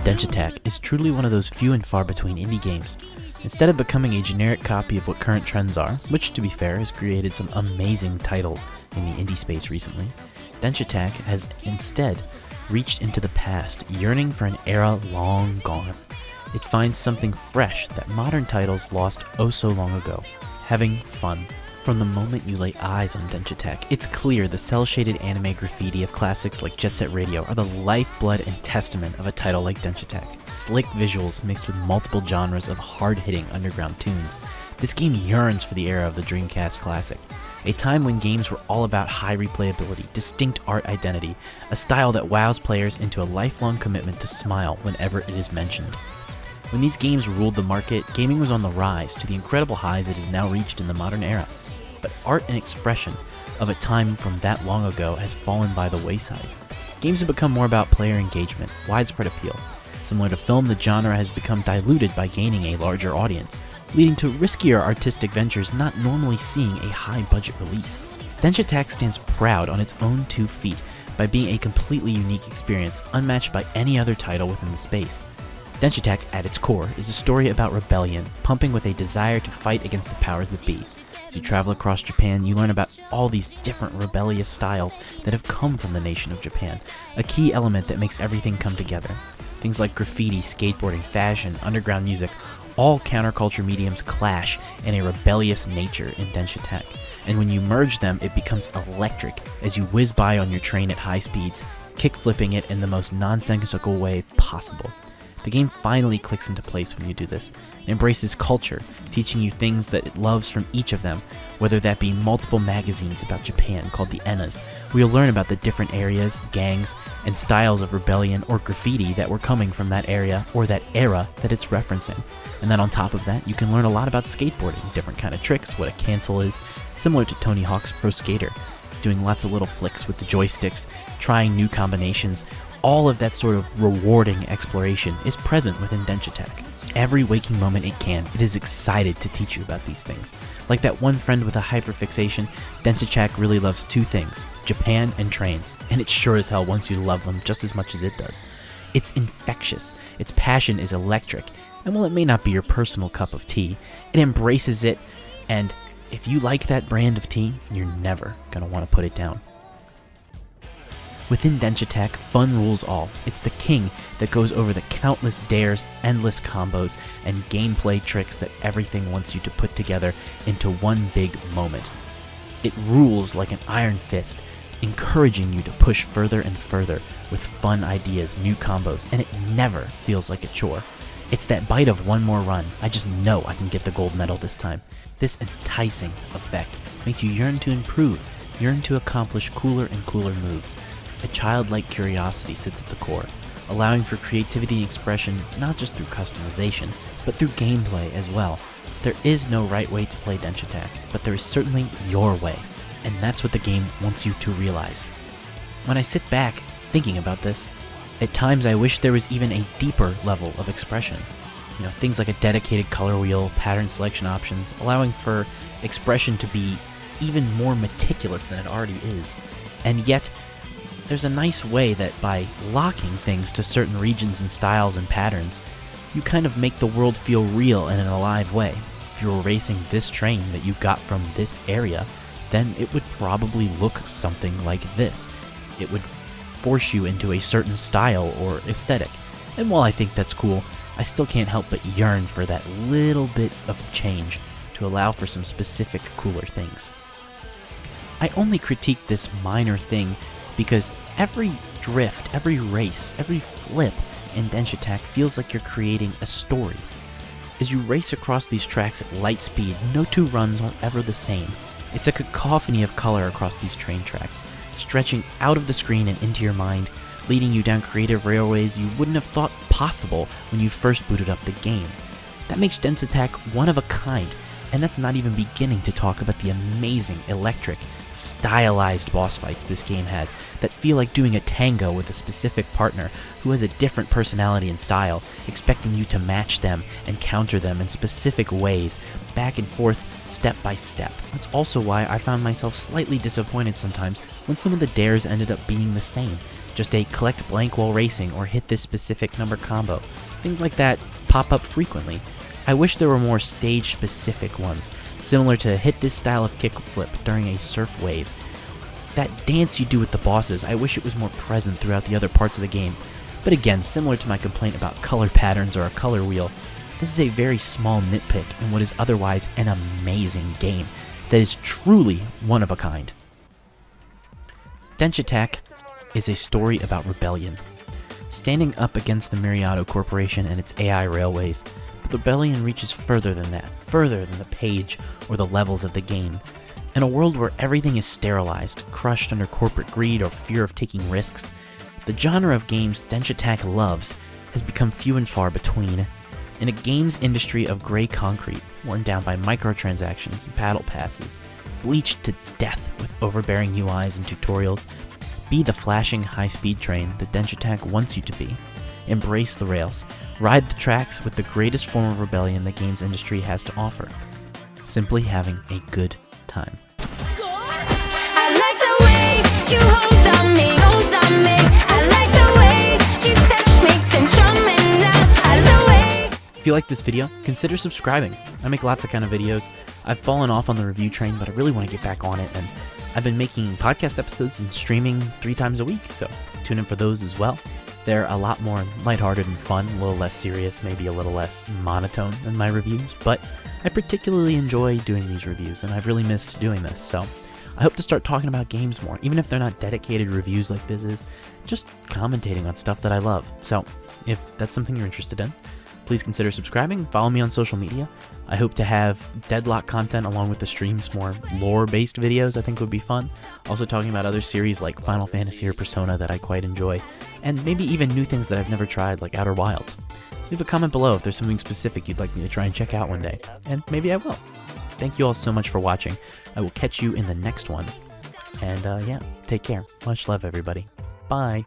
Denshattack is truly one of those few and far between indie games. Instead of becoming a generic copy of what current trends are, which to be fair has created some amazing titles in the indie space recently, Denshattack has instead reached into the past, yearning for an era long gone. It finds something fresh that modern titles lost oh so long ago: having fun. From the moment you lay eyes on Denshattack, it's clear the cel-shaded anime graffiti of classics like Jet Set Radio are the lifeblood and testament of a title like Denshattack. Slick visuals mixed with multiple genres of hard-hitting underground tunes. This game yearns for the era of the Dreamcast classic, a time when games were all about high replayability, distinct art identity, a style that wows players into a lifelong commitment to smile whenever it is mentioned. When these games ruled the market, gaming was on the rise to the incredible highs it has now reached in the modern era. But art and expression of a time from that long ago has fallen by the wayside. Games have become more about player engagement, widespread appeal. Similar to film, the genre has become diluted by gaining a larger audience, leading to riskier artistic ventures not normally seeing a high-budget release. Denshattack stands proud on its own 2 feet by being a completely unique experience unmatched by any other title within the space. Denshattack, at its core, is a story about rebellion, pumping with a desire to fight against the powers that be. As you travel across Japan, you learn about all these different rebellious styles that have come from the nation of Japan, a key element that makes everything come together. Things like graffiti, skateboarding, fashion, underground music, all counterculture mediums clash in a rebellious nature in Denshattack. And when you merge them, it becomes electric as you whiz by on your train at high speeds, kick-flipping it in the most nonsensical way possible. The game finally clicks into place when you do this. It embraces culture, teaching you things that it loves from each of them, whether that be multiple magazines about Japan called the Enas, where you'll learn about the different areas, gangs, and styles of rebellion or graffiti that were coming from that area or that era that it's referencing. And then on top of that, you can learn a lot about skateboarding, different kind of tricks, what a cancel is, similar to Tony Hawk's Pro Skater, doing lots of little flicks with the joysticks, trying new combinations. All of that sort of rewarding exploration is present within Denshattack. Every waking moment it can, it is excited to teach you about these things. Like that one friend with a hyperfixation, Denshattack really loves 2 things: Japan and trains, and it sure as hell wants you to love them just as much as it does. It's infectious, its passion is electric, and while it may not be your personal cup of tea, it embraces it, and if you like that brand of tea, you're never gonna want to put it down. Within Denshattack, fun rules all. It's the king that goes over the countless dares, endless combos, and gameplay tricks that everything wants you to put together into one big moment. It rules like an iron fist, encouraging you to push further and further with fun ideas, new combos, and it never feels like a chore. It's that bite of one more run. I just know I can get the gold medal this time. This enticing effect makes you yearn to improve, yearn to accomplish cooler and cooler moves. A childlike curiosity sits at the core, allowing for creativity and expression not just through customization, but through gameplay as well. There is no right way to play Denshattack, but there is certainly your way, and that's what the game wants you to realize. When I sit back thinking about this, at times I wish there was even a deeper level of expression. Things like a dedicated color wheel, pattern selection options, allowing for expression to be even more meticulous than it already is. And yet, there's a nice way that by locking things to certain regions and styles and patterns, you kind of make the world feel real in an alive way. If you were racing this train that you got from this area, then it would probably look something like this. It would force you into a certain style or aesthetic. And while I think that's cool, I still can't help but yearn for that little bit of change to allow for some specific cooler things. I only critique this minor thing because every drift, every race, every flip in Denshattack feels like you're creating a story. As you race across these tracks at light speed, no 2 runs are ever the same. It's a cacophony of color across these train tracks, stretching out of the screen and into your mind, leading you down creative railways you wouldn't have thought possible when you first booted up the game. That makes Denshattack one of a kind, and that's not even beginning to talk about the amazing, electric, stylized boss fights this game has that feel like doing a tango with a specific partner who has a different personality and style, expecting you to match them and counter them in specific ways, back and forth, step by step. That's also why I found myself slightly disappointed sometimes when some of the dares ended up being the same. Just a collect blank while racing or hit this specific number combo. Things like that pop up frequently. I wish there were more stage-specific ones, similar to hit this style of kickflip during a surf wave. That dance you do with the bosses, I wish it was more present throughout the other parts of the game. But again, similar to my complaint about color patterns or a color wheel, this is a very small nitpick in what is otherwise an amazing game that is truly one of a kind. Denshattack is a story about rebellion, standing up against the Myriado Corporation and its AI railways. But the rebellion reaches further than that, further than the page or the levels of the game. In a world where everything is sterilized, crushed under corporate greed or fear of taking risks, the genre of games Denshattack loves has become few and far between. In a games industry of gray concrete, worn down by microtransactions and battle passes, bleached to death with overbearing UIs and tutorials, be the flashing high-speed train that Denshattack wants you to be. Embrace the rails, ride the tracks with the greatest form of rebellion the games industry has to offer. Simply having a good time. I like the way you hold on me, hold on me. I like the way you touch me, control me now. I like the way. If you like this video, consider subscribing. I make lots of kind of videos. I've fallen off on the review train, but I really want to get back on it, and I've been making podcast episodes and streaming 3 times a week, so tune in for those as well. They're a lot more lighthearted and fun, a little less serious, maybe a little less monotone than my reviews, but I particularly enjoy doing these reviews, and I've really missed doing this, so I hope to start talking about games more, even if they're not dedicated reviews like this is, just commentating on stuff that I love. So if that's something you're interested in, please consider subscribing, follow me on social media. I hope to have Deadlock content along with the streams, more lore-based videos I think would be fun. Also talking about other series like Final Fantasy or Persona that I quite enjoy, and maybe even new things that I've never tried like Outer Wilds. Leave a comment below if there's something specific you'd like me to try and check out one day, and maybe I will. Thank you all so much for watching. I will catch you in the next one, and yeah, take care. Much love, everybody. Bye.